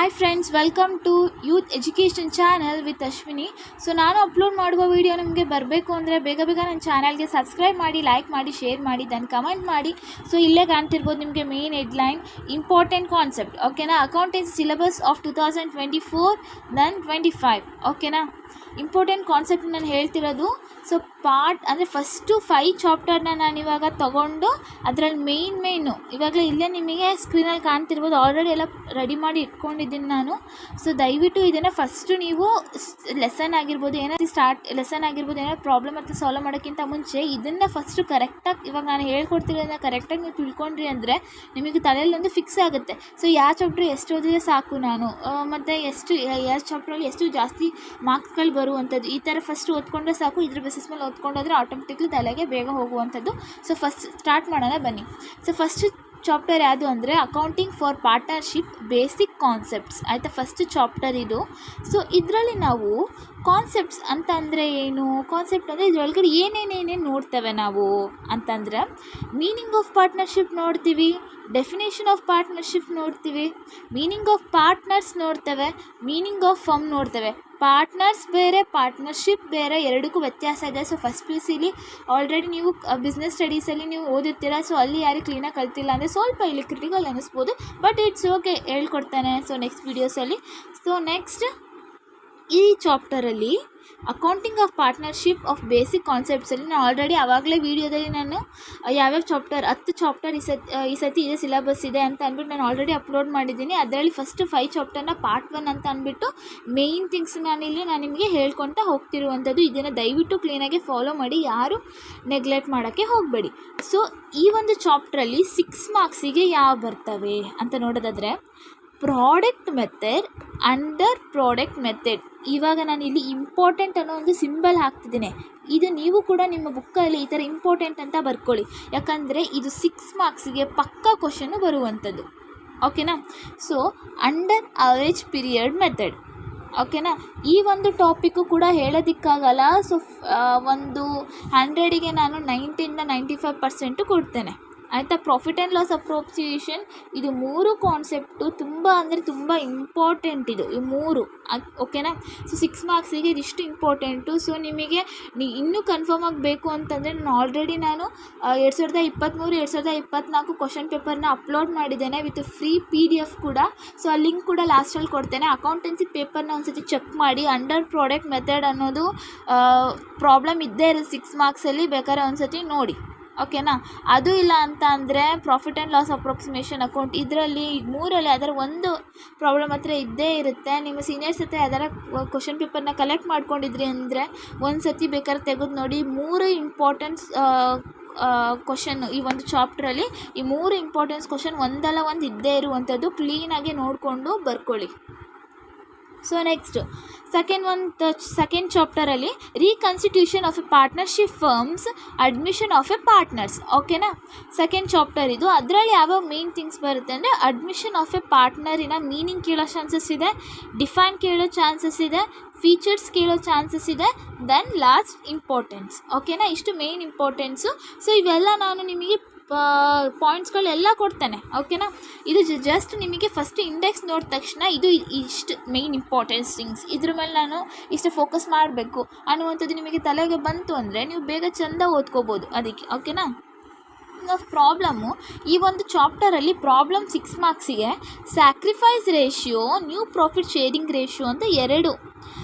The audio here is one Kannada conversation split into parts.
Hi friends, welcome to youth education channel with Ashwini. So ನಾನು ಅಪ್ಲೋಡ್ ಮಾಡುವ ವಿಡಿಯೋ ನಿಮಗೆ ಬರಬೇಕು ಅಂದರೆ ಬೇಗ ನನ್ನ ಚಾನಲ್ಗೆ ಸಬ್ಸ್ಕ್ರೈಬ್ ಮಾಡಿ, ಲೈಕ್ ಮಾಡಿ, ಶೇರ್ ಮಾಡಿ, ದೆನ್ ಕಮೆಂಟ್ ಮಾಡಿ. ಸೊ ಇಲ್ಲೇ ಕಾಣ್ತಿರ್ಬೋದು ನಿಮಗೆ ಮೇನ್ ಹೆಡ್ಲೈನ್, ಇಂಪಾರ್ಟೆಂಟ್ ಕಾನ್ಸೆಪ್ಟ್. ಓಕೆನಾ? Accountancy syllabus of 2024 then 25. ಓಕೆನಾ? ಇಂಪಾರ್ಟೆಂಟ್ ಕಾನ್ಸೆಪ್ಟ್ ನಾನು ಹೇಳ್ತಿರೋದು. ಸೊ ಪಾರ್ಟ್ ಅಂದರೆ ಫಸ್ಟು 5 ಚಾಪ್ಟರ್ನ ನಾನು ಇವಾಗ ತೊಗೊಂಡು ಅದರಲ್ಲಿ ಮೇಯ್ನು ಇವಾಗಲೇ ಇಲ್ಲೇ ನಿಮಗೆ ಸ್ಕ್ರೀನಲ್ಲಿ ಕಾಣ್ತಿರ್ಬೋದು. ಆಲ್ರೆಡಿ ಎಲ್ಲ ರೆಡಿ ಮಾಡಿ ಇಟ್ಕೊಂಡಿದ್ದೀನಿ ನಾನು. ಸೊ ದಯವಿಟ್ಟು ಇದನ್ನು ಫಸ್ಟು ನೀವು ಲೆಸನ್ ಆಗಿರ್ಬೋದು, ಲೆಸನ್ ಆಗಿರ್ಬೋದು, ಏನಾದ್ರು ಪ್ರಾಬ್ಲಮ್ ಅಥವಾ ಸಾಲ್ವ್ ಮಾಡೋಕ್ಕಿಂತ ಮುಂಚೆ ಇದನ್ನು ಫಸ್ಟು ಕರೆಕ್ಟಾಗಿ ಇವಾಗ ನಾನು ಹೇಳ್ಕೊಡ್ತಿರೋದನ್ನ ಕರೆಕ್ಟಾಗಿ ನೀವು ತಿಳ್ಕೊಂಡ್ರಿ ಅಂದರೆ ನಿಮಗೆ ತಲೆಯಲ್ಲಿ ಒಂದು ಫಿಕ್ಸ್ ಆಗುತ್ತೆ. ಸೊ ಯಾವ ಚಾಪ್ಟ್ರ್ ಎಷ್ಟು ಓದಿದ್ರೆ ಸಾಕು ನಾನು, ಮತ್ತು ಯಾವ ಚಾಪ್ಟ್ರಲ್ಲಿ ಎಷ್ಟು ಜಾಸ್ತಿ ಮಾರ್ಕ್ಸ್ಗಳು ಬರುವಂಥದ್ದು, ಈ ಥರ ಫಸ್ಟ್ ಓದ್ಕೊಂಡ್ರೆ ಸಾಕು. ಇದ್ರ ಬೇಸಿಸ್ ಮೇಲೆ ಓದ್ಕೊಂಡೋದ್ರೆ ಆಟೋಮೆಟಿಕ್ಲಿ ತಲೆಗೆ ಬೇಗ ಹೋಗುವಂಥದ್ದು. ಸೊ ಫಸ್ಟ್ ಸ್ಟಾರ್ಟ್ ಮಾಡೋಣ ಬನ್ನಿ. ಸೊ ಫಸ್ಟ್ ಚಾಪ್ಟರ್ ಯಾವುದು ಅಂದರೆ accounting for partnership basic concepts. ಆಯಿತಾ? ಫಸ್ಟ್ ಚಾಪ್ಟರ್ ಇದು. ಸೊ ಇದರಲ್ಲಿ ನಾವು ಕಾನ್ಸೆಪ್ಟ್ಸ್ ಅಂತ ಅಂದರೆ ಏನು? ಕಾನ್ಸೆಪ್ಟ್ ಅಂದರೆ ಇದರೊಳಗಡೆ ಏನೇನೇನೇನು ನೋಡ್ತೇವೆ ನಾವು ಅಂತಂದರೆ, ಮೀನಿಂಗ್ ಆಫ್ ಪಾರ್ಟ್ನರ್ಶಿಪ್ ನೋಡ್ತೀವಿ, ಡೆಫಿನೇಷನ್ ಆಫ್ ಪಾರ್ಟ್ನರ್ಶಿಪ್ ನೋಡ್ತೀವಿ, ಮೀನಿಂಗ್ ಆಫ್ ಪಾರ್ಟ್ನರ್ಸ್ ನೋಡ್ತೇವೆ, ಮೀನಿಂಗ್ ಆಫ್ ಫರ್ಮ್ ನೋಡ್ತೇವೆ. ಪಾರ್ಟ್ನರ್ಸ್ ಬೇರೆ, ಪಾರ್ಟ್ನರ್ಶಿಪ್ ಬೇರೆ, ಎರಡಕ್ಕೂ ವ್ಯತ್ಯಾಸ ಇದೆ. ಸೊ ಫಸ್ಟ್ ಪಿ ಯು ಸಿಲಿ ಆಲ್ರೆಡಿ ನೀವು ಬಿಸ್ನೆಸ್ ಸ್ಟಡೀಸಲ್ಲಿ ನೀವು ಓದಿರ್ತೀರ. ಸೊ ಅಲ್ಲಿ ಯಾರಿಗೆ ಕ್ಲೀನಾಗಿ ಕಲ್ತಿಲ್ಲ ಅಂದರೆ ಸ್ವಲ್ಪ ಇಲ್ಲಿ ಕ್ರಿಟಿಕಲ್ ಅನ್ನಿಸ್ಬೋದು, ಬಟ್ ಇಟ್ಸ್ ಓಕೆ, ಹೇಳ್ಕೊಡ್ತಾನೆ. ಸೊ ನೆಕ್ಸ್ಟ್ ವೀಡಿಯೋಸಲ್ಲಿ. ಸೊ ನೆಕ್ಸ್ಟ್ ಈ ಚಾಪ್ಟರಲ್ಲಿ accounting of partnership of basic ಕಾನ್ಸೆಪ್ಟ್ಸಲ್ಲಿ ನಾನು ಆಲ್ರೆಡಿ ಆವಾಗಲೇ ವೀಡಿಯೋದಲ್ಲಿ ನಾನು ಯಾವ್ಯಾವ ಚಾಪ್ಟರ್ 10 ಚಾಪ್ಟರ್ ಈ ಸತಿ ಇದೇ ಸಿಲೆಬಸ್ ಇದೆ ಅಂತ ಅಂದ್ಬಿಟ್ಟು ನಾನು ಆಲ್ರೆಡಿ ಅಪ್ಲೋಡ್ ಮಾಡಿದ್ದೀನಿ. ಅದರಲ್ಲಿ ಫಸ್ಟ್ 5 ಚಾಪ್ಟರ್ನ ಪಾರ್ಟ್ 1 ಅಂತ ಅಂದ್ಬಿಟ್ಟು ಮೇಯ್ನ್ ಥಿಂಗ್ಸ್ ನಾನು ನಿಮಗೆ ಹೇಳ್ಕೊತಾ ಹೋಗ್ತಿರುವಂಥದ್ದು. ಇದನ್ನು ದಯವಿಟ್ಟು ಕ್ಲೀನಾಗಿ ಫಾಲೋ ಮಾಡಿ, ಯಾರು ನೆಗ್ಲೆಕ್ಟ್ ಮಾಡೋಕ್ಕೆ ಹೋಗಬೇಡಿ. ಸೊ ಈ ಒಂದು ಚಾಪ್ಟ್ರಲ್ಲಿ 6 ಮಾರ್ಕ್ಸಿಗೆ ಯಾವ ಬರ್ತವೆ ಅಂತ ನೋಡೋದಾದರೆ, product method, under product method. ಇವಾಗ ನಾನು ಇಲ್ಲಿ ಇಂಪಾರ್ಟೆಂಟ್ ಅನ್ನೋ ಒಂದು ಸಿಂಬಲ್ ಹಾಕ್ತಿದ್ದೀನಿ. ಇದು ನೀವು ಕೂಡ ನಿಮ್ಮ ಬುಕ್ಕಲ್ಲಿ ಈ ಥರ ಇಂಪಾರ್ಟೆಂಟ್ ಅಂತ ಬರ್ಕೊಳ್ಳಿ, ಯಾಕಂದರೆ ಇದು 6 ಮಾರ್ಕ್ಸಿಗೆ ಪಕ್ಕಾ ಕ್ವಶನ್ನು ಬರುವಂಥದ್ದು. ಓಕೆನಾ? So under average period method. ಓಕೆನಾ? ಈ ಒಂದು ಟಾಪಿಕ್ಕು ಕೂಡ ಹೇಳೋದಕ್ಕಾಗಲ್ಲ. ಸೊ ಒಂದು 100ಗೆ ನಾನು 90ಇಂದ 95% ಕೊಡ್ತೇನೆ. ಆಯಿತಾ? ಪ್ರಾಫಿಟ್ ಆ್ಯಂಡ್ ಲಾಸ್ ಅಪ್ರೋಪ್ರಿಯೇಷನ್, ಇದು 3 ಕಾನ್ಸೆಪ್ಟು ತುಂಬ ಅಂದರೆ ತುಂಬ ಇಂಪಾರ್ಟೆಂಟ್. ಇದು ಈ 3. ಓಕೆನಾ? ಸೊ 6 ಮಾರ್ಕ್ಸಿಗೆ ಇದಿಷ್ಟು ಇಂಪಾರ್ಟೆಂಟು. ಸೊ ನಿಮಗೆ ಇನ್ನೂ ಕನ್ಫರ್ಮ್ ಆಗಬೇಕು ಅಂತಂದರೆ ನಾನು ಆಲ್ರೆಡಿ 2023 2024 ಕ್ವಶನ್ ಪೇಪರ್ನ ಅಪ್ಲೋಡ್ ಮಾಡಿದ್ದೇನೆ ವಿತ್ ಫ್ರೀ PDF ಕೂಡ. ಸೊ ಆ ಲಿಂಕ್ ಕೂಡ ಲಾಸ್ಟಲ್ಲಿ ಕೊಡ್ತೇನೆ. ಅಕೌಂಟೆನ್ಸಿ ಪೇಪರ್ನ ಒಂದು ಸತಿ ಚೆಕ್ ಮಾಡಿ. ಅಂಡರ್ ಪ್ರಾಡಕ್ಟ್ ಮೆಥಡ್ ಅನ್ನೋದು ಪ್ರಾಬ್ಲಮ್ ಇದ್ದೇ ಇರೋದು 6 ಮಾರ್ಕ್ಸಲ್ಲಿ, ಬೇಕಾದ್ರೆ ಒಂದು ಸತಿ ನೋಡಿ. ಓಕೆನಾ? ಅದು ಇಲ್ಲ ಅಂತ ಅಂದರೆ profit and loss approximation account, ಇದರಲ್ಲಿ 3ರಲ್ಲಿ ಅದರ ಒಂದು ಪ್ರಾಬ್ಲಮ್ ಹತ್ರ ಇದ್ದೇ ಇರುತ್ತೆ. ನಿಮ್ಮ ಸೀನಿಯರ್ಸ್ ಹತ್ರ ಯಾವ್ದಾರ ಕ್ವಶನ್ ಪೇಪರ್ನ ಕಲೆಕ್ಟ್ ಮಾಡ್ಕೊಂಡಿದ್ರಿ ಅಂದರೆ ಒಂದು ಸತಿ ಬೇಕಾದ್ರೆ ತೆಗೆದು ನೋಡಿ. 3 ಇಂಪಾರ್ಟೆನ್ಸ್ ಕ್ವಶನ್ ಈ ಒಂದು ಚಾಪ್ಟ್ರಲ್ಲಿ, ಈ 3 ಇಂಪಾರ್ಟೆನ್ಸ್ ಕ್ವಶನ್ ಒಂದಲ್ಲ ಒಂದು ಇದ್ದೇ ಇರುವಂಥದ್ದು. ಕ್ಲೀನಾಗಿ ನೋಡಿಕೊಂಡು ಬರ್ಕೊಳ್ಳಿ. ಸೊ ನೆಕ್ಸ್ಟ್ ಸೆಕೆಂಡ್ ಚಾಪ್ಟರಲ್ಲಿ reconstitution of a partnership firms, admission of a partners. ಓಕೆನಾ? ಸೆಕೆಂಡ್ ಚಾಪ್ಟರ್ ಇದು. ಅದರಲ್ಲಿ ಯಾವ ಮೇನ್ ಥಿಂಗ್ಸ್ ಬರುತ್ತೆ ಅಂದರೆ, ಅಡ್ಮಿಷನ್ ಆಫ್ ಎ ಪಾರ್ಟ್ನರಿನ ಮೀನಿಂಗ್ ಕೇಳೋ ಚಾನ್ಸಸ್ ಇದೆ, ಡಿಫೈನ್ ಕೇಳೋ ಚಾನ್ಸಸ್ ಇದೆ, ಫೀಚರ್ಸ್ ಕೇಳೋ ಚಾನ್ಸಸ್ ಇದೆ, ದೆನ್ ಲಾಸ್ಟ್ ಇಂಪಾರ್ಟೆನ್ಸ್. ಓಕೆನಾ? ಇಷ್ಟು ಮೇನ್ ಇಂಪಾರ್ಟೆನ್ಸು. ಸೊ ಇವೆಲ್ಲ ನಾನು ನಿಮಗೆ ಪಾಯಿಂಟ್ಸ್ಗಳೆಲ್ಲ ಕೊಡ್ತೇನೆ. ಓಕೆನಾ? ಇದು ಜಸ್ಟ್ ನಿಮಗೆ ಫಸ್ಟ್ ಇಂಡೆಕ್ಸ್ ನೋಡಿದ ತಕ್ಷಣ ಇದು ಇಷ್ಟು ಮೇನ್ ಇಂಪಾರ್ಟೆನ್ಸ್ ಥಿಂಗ್ಸ್, ಇದ್ರ ಮೇಲೆ ನಾನು ಇಷ್ಟು ಫೋಕಸ್ ಮಾಡಬೇಕು ಅನ್ನುವಂಥದ್ದು ನಿಮಗೆ ತಲೆಗೆ ಬಂತು ಅಂದರೆ ನೀವು ಬೇಗ ಚೆಂದ ಓದ್ಕೋಬೋದು ಅದಕ್ಕೆ. ಓಕೆನಾ? ಪ್ರಾಬ್ಲಮ್ಮು ಈ ಒಂದು ಚಾಪ್ಟರಲ್ಲಿ ಪ್ರಾಬ್ಲಮ್ 6 ಮಾರ್ಕ್ಸಿಗೆ sacrifice ratio, new profit sharing ratio ಅಂತ 2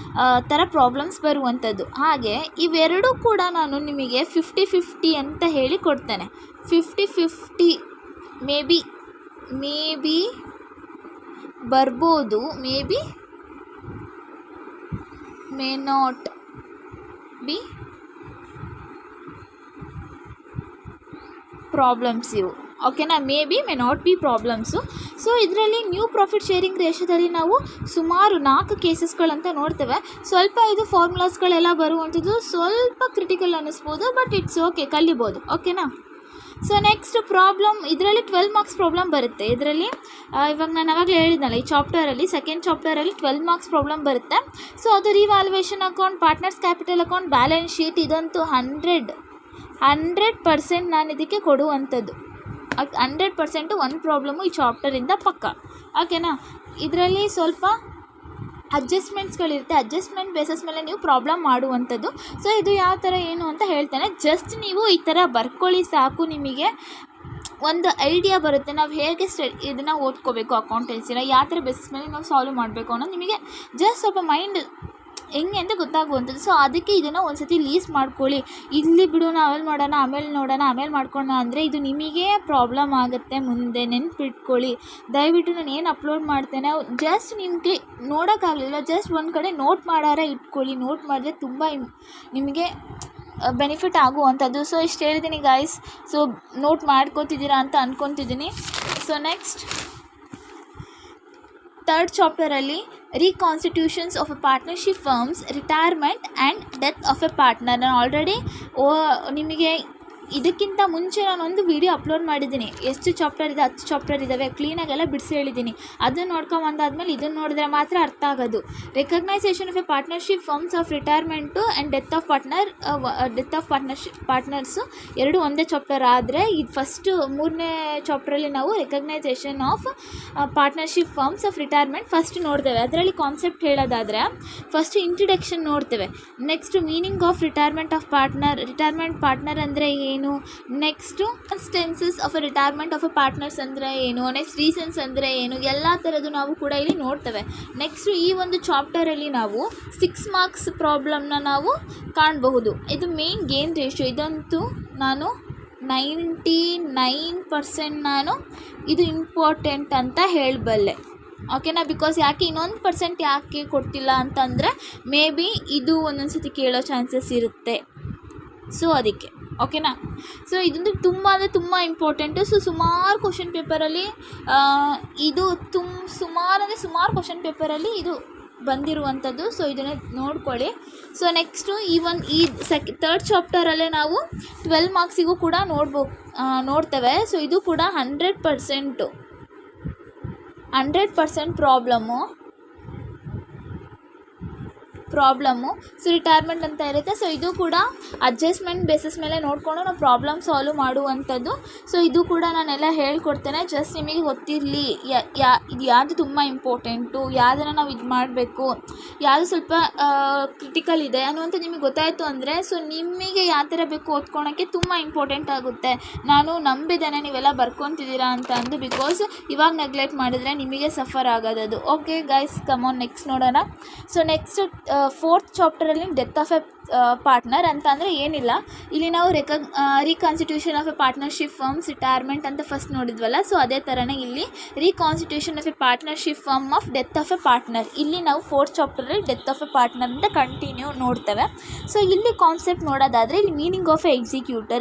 ಥರ ಪ್ರಾಬ್ಲಮ್ಸ್ ಬರುವಂಥದ್ದು. ಹಾಗೆ ಇವೆರಡೂ ಕೂಡ ನಾನು ನಿಮಗೆ 50-50 ಅಂತ ಹೇಳಿ ಕೊಡ್ತೇನೆ. 50-50 ಮೇ ಬಿ ಬರ್ಬೋದು, ಮೇ ನಾಟ್ ಬಿ ಪ್ರಾಬ್ಲಮ್ಸ್ ಇವು. ಓಕೆನಾ? May not be problems. So ಇದರಲ್ಲಿ ನ್ಯೂ ಪ್ರಾಫಿಟ್ ಶೇರಿಂಗ್ ರೇಷದಲ್ಲಿ ನಾವು ಸುಮಾರು 4 ಕೇಸಸ್ಗಳಂತ ನೋಡ್ತೇವೆ. ಸ್ವಲ್ಪ ಇದು ಫಾರ್ಮುಲಾಸ್ಗಳೆಲ್ಲ ಬರುವಂಥದ್ದು ಸ್ವಲ್ಪ ಕ್ರಿಟಿಕಲ್ ಅನ್ನಿಸ್ಬೋದು, ಬಟ್ ಇಟ್ಸ್ ಓಕೆ, ಕಲಿಬೋದು. ಓಕೆನಾ? ಸೊ ನೆಕ್ಸ್ಟ್ ಪ್ರಾಬ್ಲಮ್, ಇದರಲ್ಲಿ 12 ಮಾರ್ಕ್ಸ್ ಪ್ರಾಬ್ಲಮ್ ಬರುತ್ತೆ. ಇದರಲ್ಲಿ ಇವಾಗ ನಾನು ಆವಾಗಲೇ ಹೇಳಿದ್ನಲ್ಲ, ಈ ಚಾಪ್ಟರಲ್ಲಿ ಸೆಕೆಂಡ್ ಚಾಪ್ಟರಲ್ಲಿ 12 ಮಾರ್ಕ್ಸ್ ಪ್ರಾಬ್ಲಮ್ ಬರುತ್ತೆ. ಸೊ ಅದು revaluation account, partners capital account, balance sheet, ಇದಂತೂ 100% ನಾನು ಇದಕ್ಕೆ ಕೊಡುವಂಥದ್ದು. 100% ಒಂದು ಪ್ರಾಬ್ಲಮ್ಮು ಈ ಚಾಪ್ಟರಿಂದ ಪಕ್ಕ. ಓಕೆನಾ. ಇದರಲ್ಲಿ ಸ್ವಲ್ಪ ಅಡ್ಜಸ್ಟ್ಮೆಂಟ್ಸ್ಗಳಿರುತ್ತೆ, ಅಡ್ಜಸ್ಟ್ಮೆಂಟ್ ಬೇಸಸ್ ಮೇಲೆ ನೀವು ಪ್ರಾಬ್ಲಮ್ ಮಾಡುವಂಥದ್ದು. ಸೊ ಇದು ಯಾವ ಥರ ಏನು ಅಂತ ಹೇಳ್ತೇನೆ. ಜಸ್ಟ್ ನೀವು ಈ ಥರ ಬರ್ಕೊಳ್ಳಿ ಸಾಕು, ನಿಮಗೆ ಒಂದು ಐಡಿಯಾ ಬರುತ್ತೆ ನಾವು ಹೇಗೆ ಇದನ್ನು ಓದ್ಕೋಬೇಕು, ಅಕೌಂಟೆನ್ಸಿನ ಯಾವ ಥರ ಬೇಸಿಸ್ ಮೇಲೆ ನಾವು ಸಾಲ್ವ್ ಮಾಡಬೇಕು ಅನ್ನೋದು ನಿಮಗೆ ಜಸ್ಟ್ ಸ್ವಲ್ಪ ಮೈಂಡ್ ಹೆಂಗೆ ಅಂತ ಗೊತ್ತಾಗುವಂಥದ್ದು. ಸೊ ಅದಕ್ಕೆ ಇದನ್ನು ಒಂದು ಸತಿ ಲೀಸ್ಟ್ ಮಾಡ್ಕೊಳ್ಳಿ. ಇಲ್ಲಿ ಬಿಡೋಣ, ಆಮೇಲೆ ನೋಡೋಣ ಮಾಡ್ಕೊಳ್ಳೋಣ ಅಂದರೆ ಇದು ನಿಮಗೆ ಪ್ರಾಬ್ಲಮ್ ಆಗುತ್ತೆ ಮುಂದೆ. ನೆನ್ಪಿಟ್ಕೊಳ್ಳಿ ದಯವಿಟ್ಟು. ನಾನು ಏನು ಅಪ್ಲೋಡ್ ಮಾಡ್ತೇನೆ ಜಸ್ಟ್ ನಿಮಗೆ ನೋಡೋಕ್ಕಾಗಲಿಲ್ಲ, ಜಸ್ಟ್ ಒಂದು ಕಡೆ ನೋಟ್ ಮಾಡಾರೆ ಇಟ್ಕೊಳ್ಳಿ. ನೋಟ್ ಮಾಡಿದ್ರೆ ತುಂಬ ನಿಮಗೆ ಬೆನಿಫಿಟ್ ಆಗುವಂಥದ್ದು. ಸೊ ಇಷ್ಟು ಹೇಳಿದ್ದೀನಿ ಗಾಯ್ಸ್. ಸೊ ನೋಟ್ ಮಾಡ್ಕೋತಿದ್ದೀರಾ ಅಂತ ಅಂದ್ಕೊತಿದ್ದೀನಿ. ಸೊ ನೆಕ್ಸ್ಟ್ ಥರ್ಡ್ ಚಾಪ್ಟರಲ್ಲಿ reconstitutions of a partnership firms, retirement and death of a partner. ನಾನು ಆಲ್ರೆಡಿ ನಿಮಗೆ ಇದಕ್ಕಿಂತ ಮುಂಚೆ ನಾನೊಂದು ವಿಡಿಯೋ ಅಪ್ಲೋಡ್ ಮಾಡಿದ್ದೀನಿ. ಎಷ್ಟು ಚಾಪ್ಟರ್ ಇದೆ, 10 ಚಾಪ್ಟರ್ ಇದ್ದಾವೆ, ಕ್ಲೀನಾಗೆಲ್ಲ ಬಿಡಿಸಿ ಹೇಳಿದ್ದೀನಿ. ಅದನ್ನು ನೋಡ್ಕೊಂಬಂದಾದ್ಮೇಲೆ ಇದನ್ನು ನೋಡಿದ್ರೆ ಮಾತ್ರ ಅರ್ಥ ಆಗೋದು. Recognisation of a partnership firms of retirement and death of partners ಎರಡು ಒಂದೇ ಚಾಪ್ಟರ್ ಆದರೆ, ಇದು ಫಸ್ಟು 3ನೇ ಚಾಪ್ಟ್ರಲ್ಲಿ ನಾವು recognisation of partnership firms of retirement first ನೋಡ್ತೇವೆ. ಅದರಲ್ಲಿ ಕಾನ್ಸೆಪ್ಟ್ ಹೇಳೋದಾದರೆ ಫಸ್ಟ್ ಇಂಟ್ರಡಕ್ಷನ್ ನೋಡ್ತೇವೆ. Next meaning of retirement partner ಅಂದರೆ ಏನು, next instances of A retirement of a partners ಅಂದರೆ ಏನು, ನೆಕ್ಸ್ಟ್ ರೀಸನ್ಸ್ ಅಂದರೆ ಏನು, ಎಲ್ಲ ಥರದ್ದು ನಾವು ಕೂಡ ಇಲ್ಲಿ ನೋಡ್ತೇವೆ. ನೆಕ್ಸ್ಟು ಈ ಒಂದು ಚಾಪ್ಟರಲ್ಲಿ ನಾವು 6 ಮಾರ್ಕ್ಸ್ ಪ್ರಾಬ್ಲಮ್ನ ನಾವು ಕಾಣಬಹುದು. ಇದು ಮೇನ್ ಗೇನ್ ರೇಷಿಯೋ. ಇದಂತೂ ನಾನು 99% ನಾನು ಇದು ಇಂಪಾರ್ಟೆಂಟ್ ಅಂತ ಹೇಳಬಲ್ಲೆ. ಓಕೆನಾ. ಬಿಕಾಸ್ ಯಾಕೆ ಇನ್ನೊಂದು % ಯಾಕೆ ಕೊಡ್ತಿಲ್ಲ ಅಂತಂದರೆ ಮೇ ಬಿ ಇದು ಒಂದೊಂದು ಸತಿ ಕೇಳೋ ಚಾನ್ಸಸ್ ಇರುತ್ತೆ. ಸೊ ಅದಕ್ಕೆ ಓಕೆನಾ. ಸೊ ಇದೊಂದು ತುಂಬ ಅಂದರೆ ತುಂಬ ಇಂಪಾರ್ಟೆಂಟು. ಸೊ ಸುಮಾರು ಕ್ವಶನ್ ಪೇಪರಲ್ಲಿ ಇದು ಸುಮಾರು ಕ್ವಶನ್ ಪೇಪರಲ್ಲಿ ಇದು ಬಂದಿರುವಂಥದ್ದು. ಸೊ ಇದನ್ನು ನೋಡ್ಕೊಳ್ಳಿ. ಸೊ ನೆಕ್ಸ್ಟು ಈ ಥರ್ಡ್ ಚಾಪ್ಟರಲ್ಲೇ ನಾವು 12 ಮಾರ್ಕ್ಸಿಗೂ ಕೂಡ ನೋಡ್ತೇವೆ. ಸೊ ಇದು ಕೂಡ 100% ಪ್ರಾಬ್ಲಮ್ಮು. ಸೊ ರಿಟೈರ್ಮೆಂಟ್ ಅಂತ ಇರುತ್ತೆ. ಸೊ ಇದು ಕೂಡ ಅಡ್ಜಸ್ಟ್ಮೆಂಟ್ ಬೇಸಿಸ್ ಮೇಲೆ ನೋಡಿಕೊಂಡು ನಾವು ಪ್ರಾಬ್ಲಮ್ ಸಾಲ್ವ್ ಮಾಡುವಂಥದ್ದು. ಸೊ ಇದು ಕೂಡ ನಾನೆಲ್ಲ ಹೇಳ್ಕೊಡ್ತೇನೆ. ಜಸ್ಟ್ ನಿಮಗೆ ಗೊತ್ತಿರಲಿ ಇದು ಯಾವುದು ತುಂಬ ಇಂಪಾರ್ಟೆಂಟು, ಯಾವುದನ್ನು ನಾವು ಇದು ಮಾಡಬೇಕು, ಯಾವುದು ಸ್ವಲ್ಪ ಕ್ರಿಟಿಕಲ್ ಇದೆ ಅನ್ನುವಂಥದ್ದು ನಿಮಗೆ ಗೊತ್ತಾಯಿತು ಅಂದರೆ ಸೊ ನಿಮಗೆ ಯಾವ ಥರ ಬೇಕು ಓದ್ಕೊಳೋಕ್ಕೆ ತುಂಬ ಇಂಪಾರ್ಟೆಂಟ್ ಆಗುತ್ತೆ. ನಾನು ನಂಬಿದ್ದೇನೆ ನೀವೆಲ್ಲ ಬರ್ಕೊತಿದ್ದೀರಾ ಅಂತ ಅಂದು. ಬಿಕಾಸ್ ಇವಾಗ ನೆಗ್ಲೆಕ್ಟ್ ಮಾಡಿದರೆ ನಿಮಗೆ ಸಫರ್ ಆಗೋದದು. ಓಕೆ ಗೈಸ್, ಕಮಾನ್ ನೆಕ್ಸ್ಟ್ ನೋಡೋಣ. ಸೊ ನೆಕ್ಸ್ಟ್ 4th ಚಾಪ್ಟರಲ್ಲಿ ಡೆತ್ ಆಫ್ ಎ ಪಾರ್ಟ್ನರ್ ಅಂತ ಅಂದರೆ ಏನಿಲ್ಲ, ಇಲ್ಲಿ ನಾವು reconstitution of a partnership firms, retirement ಅಂತ ಫಸ್ಟ್ ನೋಡಿದ್ವಲ್ಲ. ಸೊ ಅದೇ ಥರನೇ ಇಲ್ಲಿ reconstitution of a partnership firm of death of a partner. ಇಲ್ಲಿ ನಾವು 4th ಚಾಪ್ಟರಲ್ಲಿ ಡೆತ್ ಆಫ್ ಎ ಪಾರ್ಟ್ನರ್ ಅಂತ ಕಂಟಿನ್ಯೂ ನೋಡ್ತೇವೆ. ಸೊ ಇಲ್ಲಿ ಕಾನ್ಸೆಪ್ಟ್ ನೋಡೋದಾದರೆ ಇಲ್ಲಿ ಮೀನಿಂಗ್ ಆಫ್ ಎ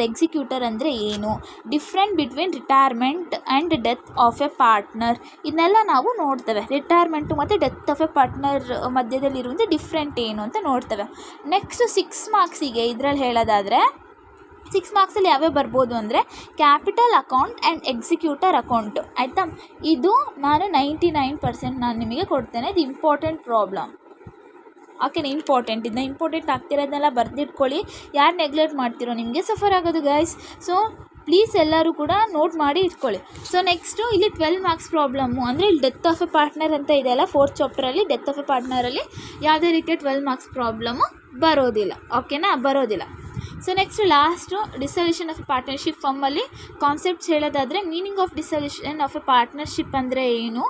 ಎಕ್ಸಿಕ್ಯೂಟರ್ ಅಂದರೆ ಏನು, different between retirement and death of a partner, ಇದನ್ನೆಲ್ಲ ನಾವು ನೋಡ್ತೇವೆ. ರಿಟೈರ್ಮೆಂಟು ಮತ್ತು ಡೆತ್ ಆಫ್ ಎ ಪಾರ್ಟ್ನರ್ ಮಧ್ಯದಲ್ಲಿರುವಂಥ ಡಿಫ್ರೆಂಟ್ ಏನು ಅಂತ ನೋಡ್ತೇವೆ. ನೆಕ್ಸ್ಟ್ 6 ಮಾರ್ಕ್ಸಿಗೆ ಇದರಲ್ಲಿ ಹೇಳೋದಾದರೆ 6 ಮಾರ್ಕ್ಸಲ್ಲಿ ಯಾವ್ಯಾವ ಬರ್ಬೋದು ಅಂದರೆ capital account and executor account. ಆಯಿತಾ. ಇದು ನಾನು 99% ನಾನು ನಿಮಗೆ ಕೊಡ್ತೇನೆ. ಇದು ಇಂಪಾರ್ಟೆಂಟ್ ಪ್ರಾಬ್ಲಮ್. ಓಕೆನಾ. ಇದನ್ನ ಇಂಪಾರ್ಟೆಂಟ್ ಆಗ್ತಿರೋದನ್ನೆಲ್ಲ ಬರೆದಿಟ್ಕೊಳ್ಳಿ. ಯಾರು ನೆಗ್ಲೆಕ್ಟ್ ಮಾಡ್ತಿರೋ ನಿಮಗೆ ಸಫರ್ ಆಗೋದು ಗೈಸ್. ಸೊ ಪ್ಲೀಸ್ ಎಲ್ಲರೂ ಕೂಡ ನೋಟ್ ಮಾಡಿ ಇಟ್ಕೊಳ್ಳಿ. ಸೊ ನೆಕ್ಸ್ಟು ಇಲ್ಲಿ 12 ಮಾರ್ಕ್ಸ್ ಪ್ರಾಬ್ಲಮ್ಮು ಅಂದರೆ ಇಲ್ಲಿ ಡೆತ್ ಆಫ್ ಎ ಪಾರ್ಟ್ನರ್ ಅಂತ ಇದೆಯಲ್ಲ 4th ಚಾಪ್ಟರಲ್ಲಿ, ಡೆತ್ ಆಫ್ ಎ ಪಾರ್ಟ್ನರಲ್ಲಿ ಯಾವುದೇ ರೀತಿಯ 12 ಮಾರ್ಕ್ಸ್ ಪ್ರಾಬ್ಲಮ್ಮು ಬರೋದಿಲ್ಲ. ಓಕೆನಾ, ಬರೋದಿಲ್ಲ. So next last dissolution of a partnership ಫರ್ಮಲ್ಲಿ ಕಾನ್ಸೆಪ್ಟ್ಸ್ ಹೇಳೋದಾದರೆ meaning of dissolution of a partnership ಅಂದರೆ ಏನು,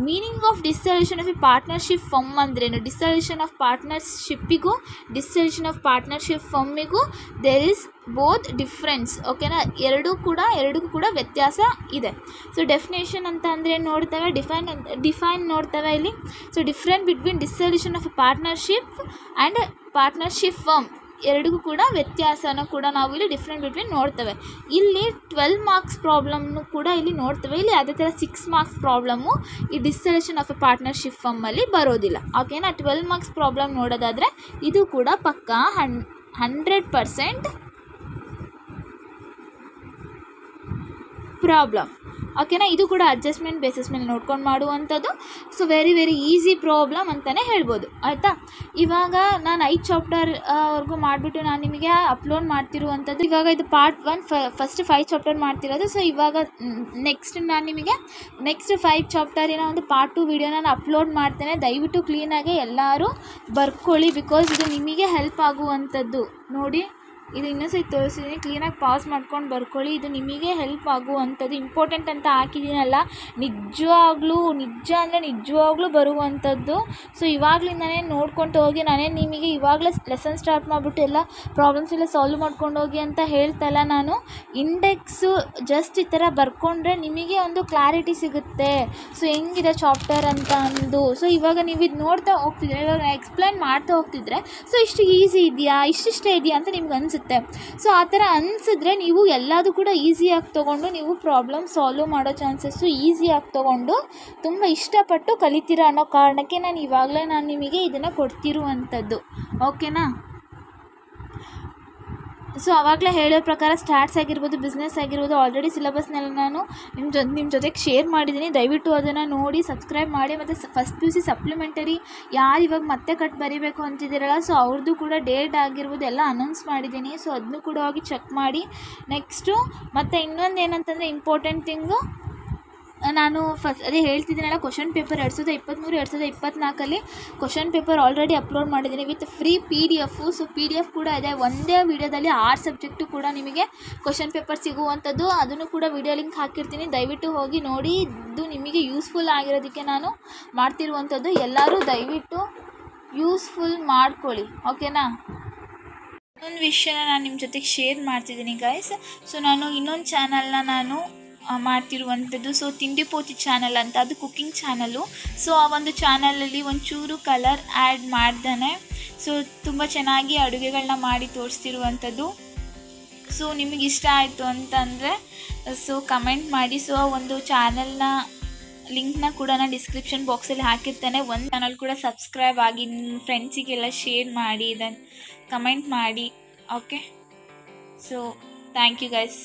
meaning of dissolution of a partnership firm ಅಂದ್ರೇನು, ಡಿಸಲ್ಯೂಷನ್ ಆಫ್ ಪಾರ್ಟ್ನರ್ಶಿಪ್ಪಿಗೂ ಡಿಸಲ್ಯೂಷನ್ ಆಫ್ ಪಾರ್ಟ್ನರ್ಶಿಪ್ ಫರ್ಮಿಗೂ ದೇರ್ ಈಸ್ ಬೋತ್ ಡಿಫ್ರೆನ್ಸ್. ಓಕೆನಾ. ಎರಡಕ್ಕೂ ಕೂಡ ವ್ಯತ್ಯಾಸ ಇದೆ. ಸೊ ಡೆಫಿನೇಷನ್ ಅಂತ ಅಂದರೆ ನೋಡ್ತೇವೆ, ಡಿಫೈನ್ ನೋಡ್ತೇವೆ ಇಲ್ಲಿ. So different between dissolution of a partnership and partnership firm, ಎರಡಿಗೂ ಕೂಡ ವ್ಯತ್ಯಾಸನ ಕೂಡ ನಾವು ಇಲ್ಲಿ ಡಿಫ್ರೆಂಟ್ ಬಿಟ್ವೀನ್ ನೋಡ್ತೇವೆ. ಇಲ್ಲಿ 12 ಮಾರ್ಕ್ಸ್ ಪ್ರಾಬ್ಲಮ್ನು ಕೂಡ ಇಲ್ಲಿ ನೋಡ್ತೇವೆ. ಇಲ್ಲಿ ಅದೇ ಥರ 6 ಮಾರ್ಕ್ಸ್ ಪ್ರಾಬ್ಲಮ್ಮು ಈ ಡಿಸಲ್ಯೂಷನ್ ಆಫ್ ಎ ಪಾರ್ಟ್ನರ್ಶಿಪ್ ಫರ್ಮಲ್ಲಿ ಬರೋದಿಲ್ಲ. ಓಕೆನಾ. 12 ಮಾರ್ಕ್ಸ್ ಪ್ರಾಬ್ಲಮ್ ನೋಡೋದಾದರೆ ಇದು ಕೂಡ ಪಕ್ಕಾ 100% ಪ್ರಾಬ್ಲಮ್. ಓಕೆನಾ. ಇದು ಕೂಡ ಅಡ್ಜಸ್ಟ್ಮೆಂಟ್ ಬೇಸಿಸ್ ಮೇಲೆ ನೋಡ್ಕೊಂಡು ಮಾಡುವಂಥದ್ದು. So very very easy problem ಅಂತಲೇ ಹೇಳ್ಬೋದು, ಆಯಿತಾ. ಇವಾಗ ನಾನು 5 ಚಾಪ್ಟರ್ ವರ್ಗೂ ಮಾಡಿಬಿಟ್ಟು ನಾನು ನಿಮಗೆ ಅಪ್ಲೋಡ್ ಮಾಡ್ತಿರುವಂಥದ್ದು. ಇವಾಗ ಇದು ಪಾರ್ಟ್ 1, ಫಸ್ಟ್ 5 ಚಾಪ್ಟರ್ ಮಾಡ್ತಿರೋದು. ಸೊ ಇವಾಗ ನೆಕ್ಸ್ಟ್ ನಾನು ನಿಮಗೆ ನೆಕ್ಸ್ಟ್ 5 ಚಾಪ್ಟರಿನ ಒಂದು ಪಾರ್ಟ್ 2 ವಿಡಿಯೋ ನಾನು ಅಪ್ಲೋಡ್ ಮಾಡ್ತೇನೆ. ದಯವಿಟ್ಟು ಕ್ಲೀನಾಗಿ ಎಲ್ಲರೂ ಬರ್ಕೊಳ್ಳಿ, ಬಿಕಾಸ್ ಇದು ನಿಮಗೆ ಹೆಲ್ಪ್ ಆಗುವಂಥದ್ದು. ನೋಡಿ, ಇದು ಇನ್ನೊಂದ್ಸರಿ ತೋರಿಸಿದ್ದೀನಿ, ಕ್ಲೀನಾಗಿ ಪಾಸ್ ಮಾಡ್ಕೊಂಡು ಬರ್ಕೊಳ್ಳಿ. ಇದು ನಿಮಗೆ ಹೆಲ್ಪ್ ಆಗುವಂಥದ್ದು. ಇಂಪಾರ್ಟೆಂಟ್ ಅಂತ ಹಾಕಿದ್ದೀನಲ್ಲ, ನಿಜವಾಗ್ಲೂ ಬರುವಂಥದ್ದು. ಸೊ ಇವಾಗಲಿಂದನೇ ನೋಡ್ಕೊಂಡು ಹೋಗಿ. ನಾನೇ ನಿಮಗೆ ಇವಾಗಲೇ ಲೆಸನ್ ಸ್ಟಾರ್ಟ್ ಮಾಡಿಬಿಟ್ಟು ಎಲ್ಲ ಪ್ರಾಬ್ಲಮ್ಸ್ ಎಲ್ಲ ಸಾಲ್ವ್ ಮಾಡ್ಕೊಂಡು ಹೋಗಿ ಅಂತ ಹೇಳ್ತಲ್ಲ ನಾನು. ಇಂಡೆಕ್ಸು ಜಸ್ಟ್ ಈ ಥರ ಬರ್ಕೊಂಡ್ರೆ ನಿಮಗೆ ಒಂದು ಕ್ಲಾರಿಟಿ ಸಿಗುತ್ತೆ. ಸೊ ಹೆಂಗಿದೆ ಚಾಪ್ಟರ್ ಅಂತ ಅಂದು. ಸೊ ಇವಾಗ ನೀವು ಇದು ನೋಡ್ತಾ ಹೋಗ್ತಿದ್ರೆ, ಇವಾಗ ಎಕ್ಸ್ಪ್ಲೈನ್ ಮಾಡ್ತಾ ಹೋಗ್ತಿದ್ರೆ, ಸೊ ಇಷ್ಟು ಈಸಿ ಇದೆಯಾ, ಇಷ್ಟಿಷ್ಟೇ ಇದೆಯಾ ಅಂತ ನಿಮ್ಗೆ ಅನಿಸುತ್ತೆ. ಸೊ ಆ ಥರ ಅನಿಸಿದ್ರೆ ನೀವು ಎಲ್ಲದೂ ಕೂಡ ಈಸಿಯಾಗಿ ತೊಗೊಂಡು ನೀವು ಪ್ರಾಬ್ಲಮ್ ಸಾಲ್ವ್ ಮಾಡೋ ಚಾನ್ಸಸ್ಸು ಈಸಿಯಾಗಿ ತೊಗೊಂಡು ತುಂಬ ಇಷ್ಟಪಟ್ಟು ಕಲಿತೀರ ಅನ್ನೋ ಕಾರಣಕ್ಕೆ ನಾನು ನಿಮಗೆ ಇದನ್ನು ಕೊಡ್ತಿರುವಂಥದ್ದು, ಓಕೆನಾ. ಸೊ ಆವಾಗಲೇ ಹೇಳೋ ಪ್ರಕಾರ ಸ್ಟಾರ್ಟ್ಸ್ ಆಗಿರ್ಬೋದು, ಬಿಸ್ನೆಸ್ ಆಗಿರ್ಬೋದು, ಆಲ್ರೆಡಿ ಸಿಲೆಬಸ್ನೆಲ್ಲ ನಾನು ನಿಮ್ಮ ಜೊತೆಗೆ ಶೇರ್ ಮಾಡಿದ್ದೀನಿ. ದಯವಿಟ್ಟು ಅದನ್ನು ನೋಡಿ ಸಬ್ಸ್ಕ್ರೈಬ್ ಮಾಡಿ. ಮತ್ತು ಫಸ್ಟ್ PUC ಸಪ್ಲಿಮೆಂಟರಿ ಯಾರು ಇವಾಗ ಮತ್ತೆ ಕಟ್ ಬರೀಬೇಕು ಅಂತಿದ್ದೀರಲ್ಲ, ಸೊ ಅವ್ರದ್ದು ಕೂಡ ಡೇಟ್ ಆಗಿರ್ಬೋದು ಎಲ್ಲ ಅನೌನ್ಸ್ ಮಾಡಿದ್ದೀನಿ. ಸೊ ಅದನ್ನು ಕೂಡ ಹೋಗಿ ಚೆಕ್ ಮಾಡಿ. ನೆಕ್ಸ್ಟು ಮತ್ತು ಇನ್ನೊಂದು ಏನಂತಂದರೆ ಇಂಪಾರ್ಟೆಂಟ್ ಥಿಂಗು, ನಾನು ಅದೇ ಹೇಳ್ತಿದ್ದೀನಲ್ಲ, question paper 2023 2024 question paper already upload ಮಾಡಿದ್ದೀನಿ with free PDF. So PDF ಕೂಡ ಇದೆ. ಒಂದೇ ವಿಡಿಯೋದಲ್ಲಿ 6 ಸಬ್ಜೆಕ್ಟು ಕೂಡ ನಿಮಗೆ ಕ್ವಶನ್ ಪೇಪರ್ ಸಿಗುವಂಥದ್ದು. ಅದನ್ನು ಕೂಡ ವಿಡಿಯೋ ಲಿಂಕ್ ಹಾಕಿರ್ತೀನಿ, ದಯವಿಟ್ಟು ಹೋಗಿ ನೋಡಿ. ಇದು ನಿಮಗೆ ಯೂಸ್ಫುಲ್ ಆಗಿರೋದಕ್ಕೆ ನಾನು ಮಾಡ್ತಿರುವಂಥದ್ದು. ಎಲ್ಲರೂ ದಯವಿಟ್ಟು ಯೂಸ್ಫುಲ್ ಮಾಡ್ಕೊಳ್ಳಿ, ಓಕೆನಾ. ಇನ್ನೊಂದು ವಿಷಯನ ನಾನು ನಿಮ್ಮ ಜೊತೆಗೆ ಶೇರ್ ಮಾಡ್ತಿದ್ದೀನಿ ಗೈಸ್. ಸೊ ನಾನು ಇನ್ನೊಂದು ಚಾನಲ್ನ ಮಾಡ್ತಿರುವಂಥದ್ದು. ಸೊ ತಿಂಡಿಪೋತಿ ಚಾನಲ್ ಅಂತ, ಅದು ಕುಕ್ಕಿಂಗ್ ಚಾನಲ್ಲು. ಸೊ ಆ ಒಂದು ಚಾನಲಲ್ಲಿ ಒಂಚೂರು ಕಲರ್ ಆ್ಯಡ್ ಮಾಡ್ದೇ ಸೊ ತುಂಬ ಚೆನ್ನಾಗಿ ಅಡುಗೆಗಳನ್ನ ಮಾಡಿ ತೋರಿಸ್ತಿರುವಂಥದ್ದು. ಸೊ ನಿಮಗೆ ಇಷ್ಟ ಆಯಿತು ಅಂತಂದರೆ ಸೊ ಕಮೆಂಟ್ ಮಾಡಿ. ಸೊ ಒಂದು ಚಾನಲ್ನ ಲಿಂಕ್ನ ಕೂಡ ನಾನು ಡಿಸ್ಕ್ರಿಪ್ಷನ್ ಬಾಕ್ಸಲ್ಲಿ ಹಾಕಿರ್ತೇನೆ. ಒಂದು ಚಾನಲ್ ಕೂಡ ಸಬ್ಸ್ಕ್ರೈಬ್ ಆಗಿ, ನಿಮ್ಮ ಫ್ರೆಂಡ್ಸಿಗೆಲ್ಲ ಶೇರ್ ಮಾಡಿ, ಇದನ್ನು ಕಮೆಂಟ್ ಮಾಡಿ, okay. So thank you guys.